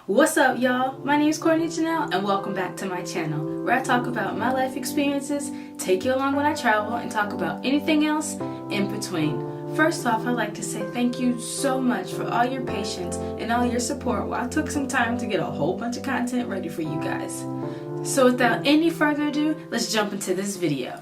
What's up, y'all? My name is Courtney Janelle, and welcome back to my channel, where I talk about my life experiences, take you along when I travel, and talk about anything else in between. First off, I'd like to say thank you so much for all your patience and all your support while I took some time to get a whole bunch of content ready for you guys. So without any further ado, let's jump into this video.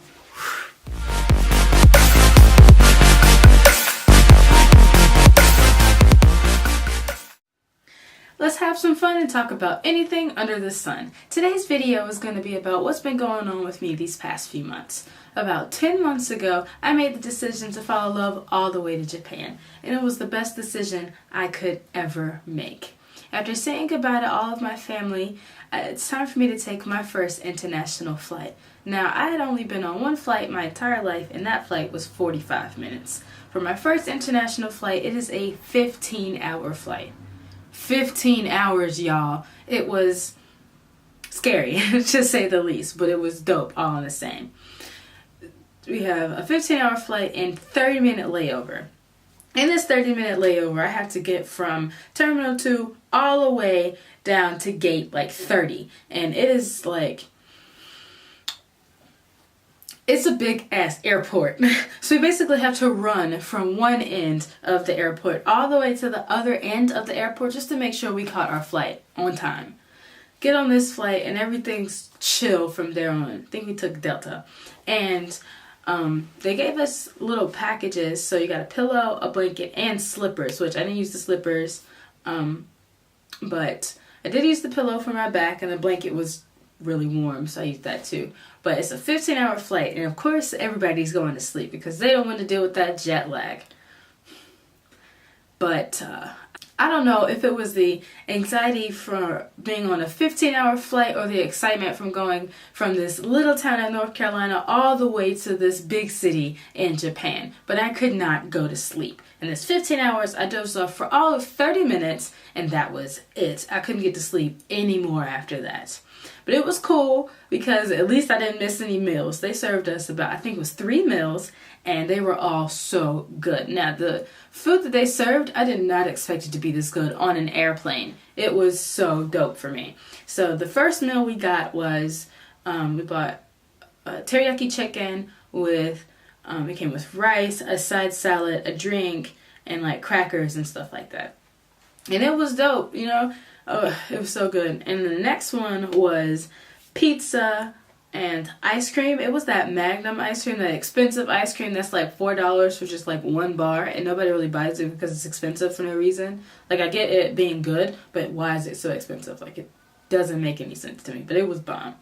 Let's have some fun and talk about anything under the sun. Today's video is going to be about what's been going on with me these past few months. About 10 months ago, I made the decision to follow love all the way to Japan, and it was the best decision I could ever make. After saying goodbye to all of my family, it's time for me to take my first international flight. Now, I had only been on one flight my entire life, and that flight was 45 minutes. For my first international flight, it is a 15-hour flight. 15 hours, y'all. It was scary, to say the least, but it was dope all in the same. We have a 15-hour flight and 30-minute layover. In this 30-minute layover, I have to get from Terminal 2 all the way down to gate like 30. And it is like, it's a big ass airport. So we basically have to run from one end of the airport all the way to the other end of the airport just to make sure we caught our flight on time. Get on this flight and everything's chill from there on. I think we took Delta. And they gave us little packages. So you got a pillow, a blanket, and slippers, which I didn't use the slippers. But I did use the pillow for my back, and the blanket was really warm, so I used that too. But it's a 15-hour flight, and of course everybody's going to sleep because they don't want to deal with that jet lag. But I don't know if it was the anxiety for being on a 15-hour flight or the excitement from going from this little town in North Carolina all the way to this big city in Japan. But I could not go to sleep. In this 15 hours, I dozed off for all of 30 minutes, and that was it. I couldn't get to sleep anymore after that. But it was cool because at least I didn't miss any meals. They served us about, I think it was 3 meals, and they were all so good. Now, the food that they served, I did not expect it to be this good on an airplane. It was so dope for me. So the first meal we got was, we bought teriyaki chicken with, it came with rice, a side salad, a drink, and like crackers and stuff like that. And it was dope, you know. Oh, it was so good. And the next one was pizza and ice cream. It was that Magnum ice cream, that expensive ice cream that's like $4 for just like one bar, and nobody really buys it because it's expensive for no reason. Like, I get it being good, but why is it so expensive? Like, it doesn't make any sense to me, but it was bomb.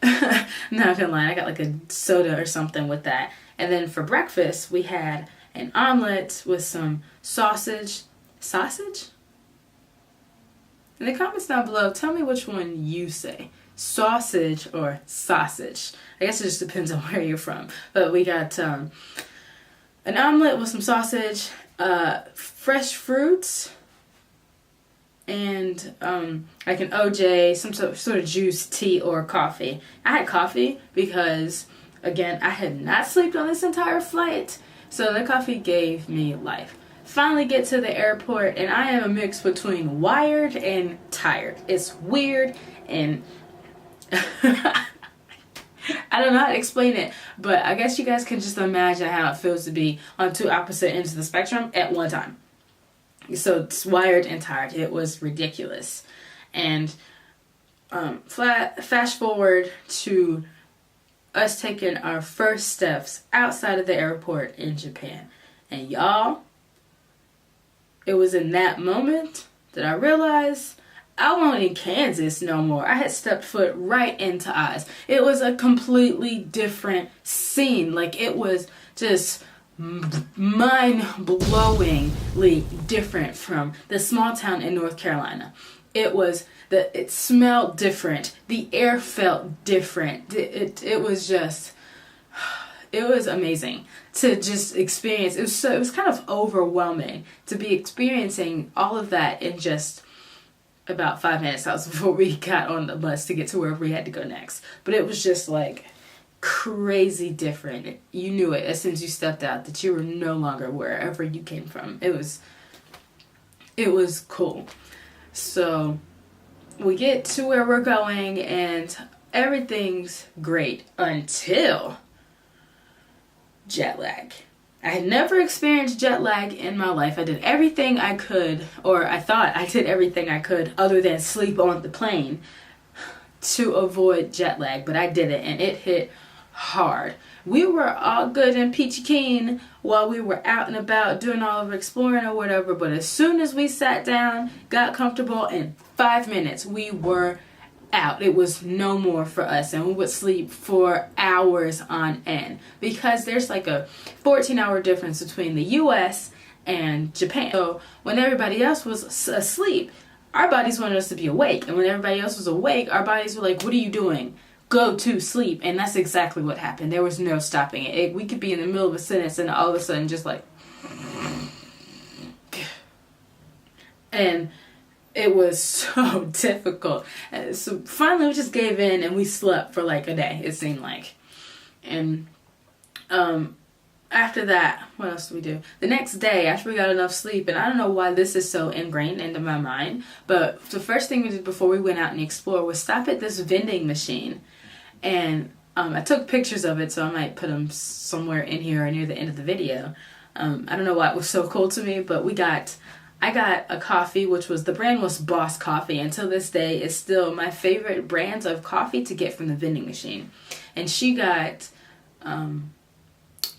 Not gonna lie, I got like a soda or something with that. And then for breakfast, we had an omelet with some sausage. Sausage? In the comments down below, tell me which one you say. Sausage or sausage. I guess it just depends on where you're from. But we got an omelet with some sausage, fresh fruits, and like an OJ, some sort of juice, tea, or coffee. I had coffee because, again, I had not slept on this entire flight. So the coffee gave me life. Finally get to the airport, and I am a mix between wired and tired. It's weird, and I don't know how to explain it, but I guess you guys can just imagine how it feels to be on two opposite ends of the spectrum at one time. So it's wired and tired. It was ridiculous. And fast forward to us taking our first steps outside of the airport in Japan. And y'all, it was in that moment that I realized I wasn't in Kansas no more. I had stepped foot right into Oz. It was a completely different scene. Like, it was just mind-blowingly different from the small town in North Carolina. It smelled different. The air felt different. It was just, it was amazing to just experience. It was kind of overwhelming to be experiencing all of that in just about 5 minutes before we got on the bus to get to wherever we had to go next. But it was just like crazy different. You knew it as soon as you stepped out that you were no longer wherever you came from. It was cool. So we get to where we're going and everything's great until jet lag. I had never experienced jet lag in my life. I did everything I could, or I thought I did everything I could other than sleep on the plane to avoid jet lag, but I didn't, and it hit hard. We were all good and peachy keen while we were out and about doing all of our exploring or whatever, but as soon as we sat down, got comfortable, in 5 minutes we were out. It was no more for us, and we would sleep for hours on end because there's like a 14-hour difference between the US and Japan. So when everybody else was asleep, our bodies wanted us to be awake, and when everybody else was awake, our bodies were like, what are you doing? Go to sleep. And that's exactly what happened. There was no stopping it. We could be in the middle of a sentence and all of a sudden just like, and it was so difficult. So finally we just gave in and we slept for like a day, it seemed like. And after that, what else did we do? The next day, after we got enough sleep, and I don't know why this is so ingrained into my mind, but the first thing we did before we went out and explored was stop at this vending machine. And I took pictures of it, so I might put them somewhere in here or near the end of the video. I don't know why it was so cool to me, but I got a coffee, which was, the brand was Boss Coffee. Until this day, it's still my favorite brands of coffee to get from the vending machine. And she got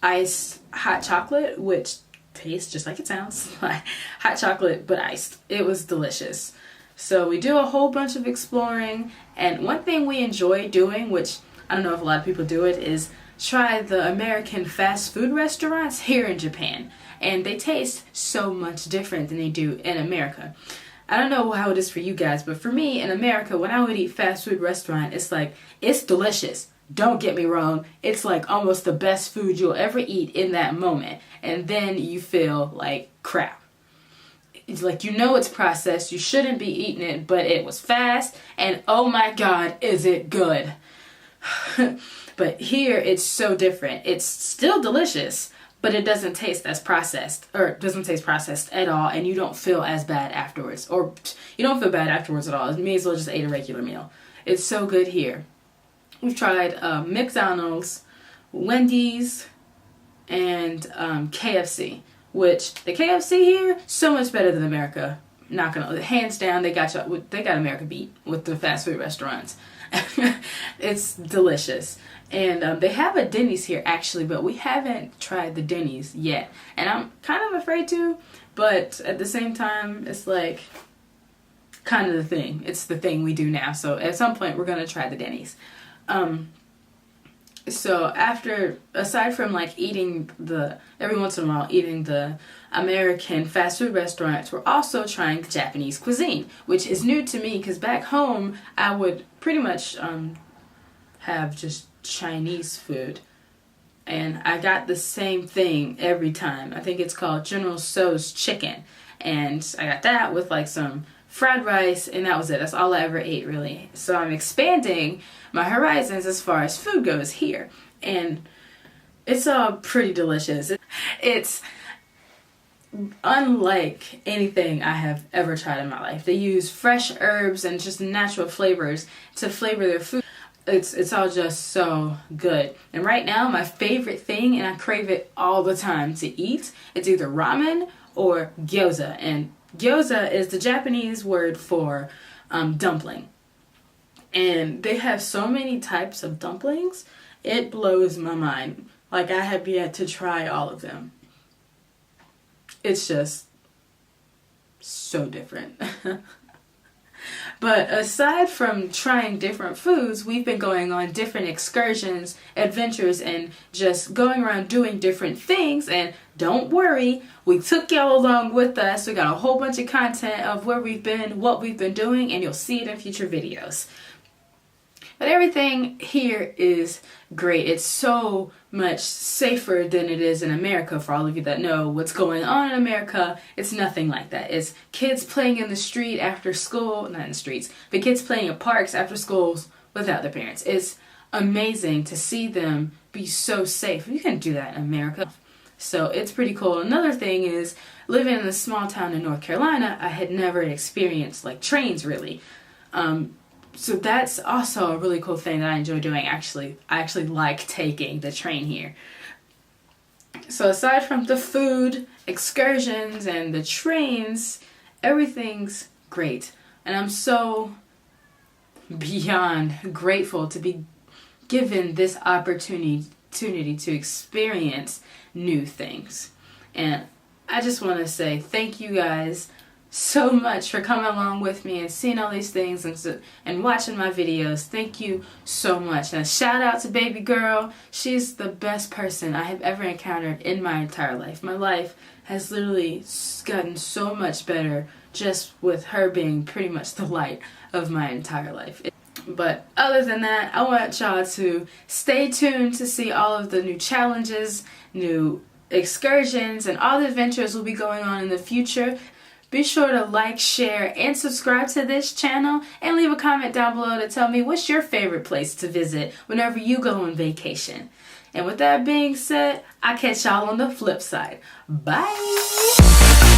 iced hot chocolate, which tastes just like it sounds, like hot chocolate but iced. It was delicious. So we do a whole bunch of exploring, and one thing we enjoy doing, which I don't know if a lot of people do it, is try the American fast food restaurants here in Japan. And they taste so much different than they do in America. I don't know how it is for you guys, but for me in America, when I would eat fast food restaurant, it's like, it's delicious. Don't get me wrong, it's like almost the best food you'll ever eat in that moment. And then you feel like crap. It's like, you know it's processed, you shouldn't be eating it, but it was fast, and oh my god, is it good. But here, it's so different. It's still delicious, but it doesn't taste as processed, or it doesn't taste processed at all, and you don't feel as bad afterwards. Or you don't feel bad afterwards at all. You may as well just ate a regular meal. It's so good here. We've tried McDonald's, Wendy's, and KFC. Which the KFC here so much better than America. Not gonna, hands down, they got America beat with the fast food restaurants. It's delicious. And they have a Denny's here actually, but we haven't tried the Denny's yet. And I'm kind of afraid to, but at the same time, it's like kind of the thing. It's the thing we do now. So at some point, we're gonna try the Denny's. So after, aside from like every once in a while eating the American fast food restaurants, we're also trying the Japanese cuisine, which is new to me because back home I would pretty much have just Chinese food. And I got the same thing every time. I think it's called General Tso's chicken. And I got that with like some fried rice, and that was it. That's all I ever ate, really. So I'm expanding my horizons as far as food goes here. And it's all pretty delicious. It's unlike anything I have ever tried in my life. They use fresh herbs and just natural flavors to flavor their food. It's all just so good. And right now, my favorite thing, and I crave it all the time to eat, it's either ramen or gyoza. And gyoza is the Japanese word for dumpling. And they have so many types of dumplings, it blows my mind. Like, I have yet to try all of them. It's just so different. But aside from trying different foods, we've been going on different excursions, adventures, and just going around doing different things. And don't worry, we took y'all along with us. We got a whole bunch of content of where we've been, what we've been doing, and you'll see it in future videos. But everything here is great. It's so much safer than it is in America. For all of you that know what's going on in America, it's nothing like that. It's kids playing in the street after school, not in the streets, but kids playing in parks after schools without their parents. It's amazing to see them be so safe. You can't do that in America. So it's pretty cool. Another thing is, living in a small town in North Carolina, I had never experienced like trains really. So that's also a really cool thing that I enjoy doing. I actually like taking the train here. So aside from the food, excursions, and the trains, everything's great. And I'm so beyond grateful to be given this opportunity to experience new things. And I just want to say thank you guys so much for coming along with me and seeing all these things and watching my videos. Thank you so much. And a shout out to baby girl. She's the best person I have ever encountered in my entire life. My life has literally gotten so much better just with her being pretty much the light of my entire life. But other than that, I want y'all to stay tuned to see all of the new challenges, new excursions, and all the adventures will be going on in the future. Be sure to like, share, and subscribe to this channel, and leave a comment down below to tell me what's your favorite place to visit whenever you go on vacation. And with that being said, I'll catch y'all on the flip side. Bye!